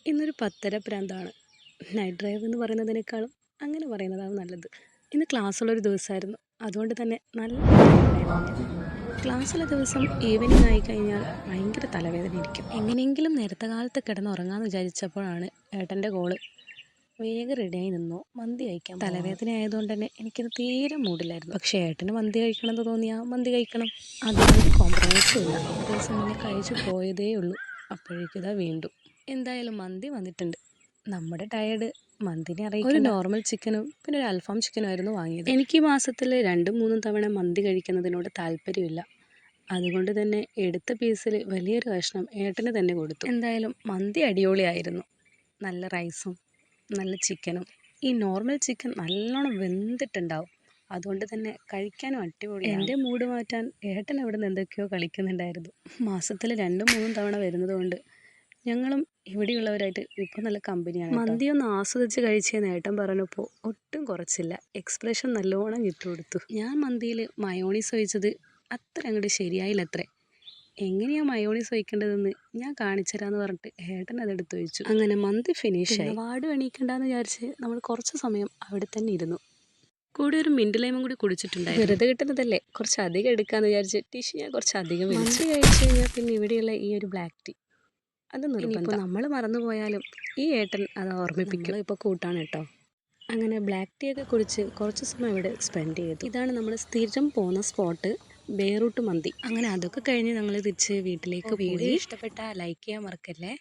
ഇന്നൊരു 10:30 പ്രാന്താണ്. Night drive എന്ന് പറയുന്നതിനേക്കാളും അങ്ങനെ പറയുന്നതാണ് നല്ലത്. ഇന്ന് ക്ലാസ്സുള്ളൊരു ദിവസമായിരുന്നു. അതുകൊണ്ട് തന്നെ നല്ല ക്ലാസ്സുള്ള ദിവസം ഈവനിങ് ആയിക്കഴിഞ്ഞാൽ ഭയങ്കര തലവേദന ഇരിക്കും. എങ്ങനെയെങ്കിലും നേരത്തെ കാലത്ത് കിടന്നുറങ്ങാമെന്ന് വിചാരിച്ചപ്പോഴാണ് ഏട്ടൻ്റെ കോള്. വേഗം റെഡിയായി നിന്നു, മന്തി കഴിക്കാം. തലവേദന ആയതുകൊണ്ട് തന്നെ എനിക്കത് തീരെ മൂടില്ലായിരുന്നു. പക്ഷേ ഏട്ടന് മന്തി കഴിക്കണമെന്ന് തോന്നിയാൽ മന്തി കഴിക്കണം, അതിനൊരു കോംപ്രമൈസും ഇല്ല. ഒരു ദിവസം മുന്നേ കഴിച്ചു പോയതേ ഉള്ളൂ, അപ്പോഴേക്കിതാ വീണ്ടും. എന്തായാലും മന്തി വന്നിട്ടുണ്ട്. നമ്മുടെ ടയേർഡ് മന്തിനെ അറിയിക്കും. ഒരു നോർമൽ ചിക്കനും പിന്നെ ഒരു അൽഫാം ചിക്കനും ആയിരുന്നു വാങ്ങിയത്. എനിക്ക് ഈ മാസത്തിൽ 2-3 തവണ മന്തി കഴിക്കുന്നതിനോട് താല്പര്യമില്ല. അതുകൊണ്ട് തന്നെ എടുത്ത പീസിൽ വലിയൊരു കഷ്ണം ഏട്ടന് തന്നെ കൊടുത്തു. എന്തായാലും മന്തി അടിപൊളിയായിരുന്നു. നല്ല റൈസും നല്ല ചിക്കനും. ഈ നോർമൽ ചിക്കൻ നല്ലോണം വെന്തിട്ടുണ്ടാവും, അതുകൊണ്ട് തന്നെ കഴിക്കാനും അടിപൊളിയാണ്. എൻ്റെ മൂഡ് മാറ്റാൻ ഏട്ടൻ അവിടെ നിന്ന് എന്തൊക്കെയോ കളിക്കുന്നുണ്ടായിരുന്നു. മാസത്തിൽ 2-3 തവണ വരുന്നത് കൊണ്ട് ഞങ്ങളും ഇവിടെയുള്ളവരായിട്ട് ഇപ്പോൾ നല്ല കമ്പനിയാണ്. മന്തിയൊന്ന് ആസ്വദിച്ച് കഴിച്ചെന്ന് ഏട്ടൻ പറഞ്ഞപ്പോൾ ഒട്ടും കുറച്ചില്ല, എക്സ്പ്രഷൻ നല്ലോണം ഇട്ടുകൊടുത്തു. ഞാൻ മന്തിയിൽ മയോണീസ് ഒഴിച്ചത് അത്ര അങ്ങോട്ട് ശരിയായില്ലത്രേ. എങ്ങനെയാണ് മയോണീസ് ഒഴിക്കേണ്ടതെന്ന് ഞാൻ കാണിച്ചു തരാമെന്ന് പറഞ്ഞിട്ട് ഏട്ടൻ അതെടുത്ത് ഒഴിച്ചു. അങ്ങനെ മന്തി ഫിനിഷായി. വാട് എണീക്കണ്ടെന്ന് വിചാരിച്ച് നമ്മൾ കുറച്ച് സമയം അവിടെ തന്നെ ഇരുന്നു. കൂടെ ഒരു മിൻറ്റ് ലൈമും കൂടി കുടിച്ചിട്ടുണ്ടായിരുന്നു. വെറുതെ കിട്ടുന്നതല്ലേ, കുറച്ച് അധികം എടുക്കാമെന്ന് വിചാരിച്ച് ടിഷ്യൂ ഞാൻ കുറച്ച് അധികം മന്തി കഴിച്ചു കഴിഞ്ഞാൽ പിന്നെ ഇവിടെയുള്ള ഈ ഒരു ബ്ലാക്ക് ടീ അത് നിർബന്ധം. നമ്മൾ മറന്നു പോയാലും ഈ ഏട്ടൻ അത് ഓർമ്മിപ്പിക്കും. ഇപ്പോൾ കൂട്ടാണ് കേട്ടോ. അങ്ങനെ ബ്ലാക്ക് ടീ ഒക്കെ കുടിച്ച് കുറച്ച് സമയം ഇവിടെ സ്പെൻഡ് ചെയ്തു. ഇതാണ് നമ്മൾ സ്ഥിരം പോകുന്ന സ്പോട്ട്, ബേറൂട്ട് മന്തി. അങ്ങനെ അതൊക്കെ കഴിഞ്ഞ് ഞങ്ങൾ തിരിച്ച് വീട്ടിലേക്ക് പോയി. വീഡിയോ ഇഷ്ടപ്പെട്ടാൽ ലൈക്ക് ചെയ്യാൻ മറക്കല്ലേ.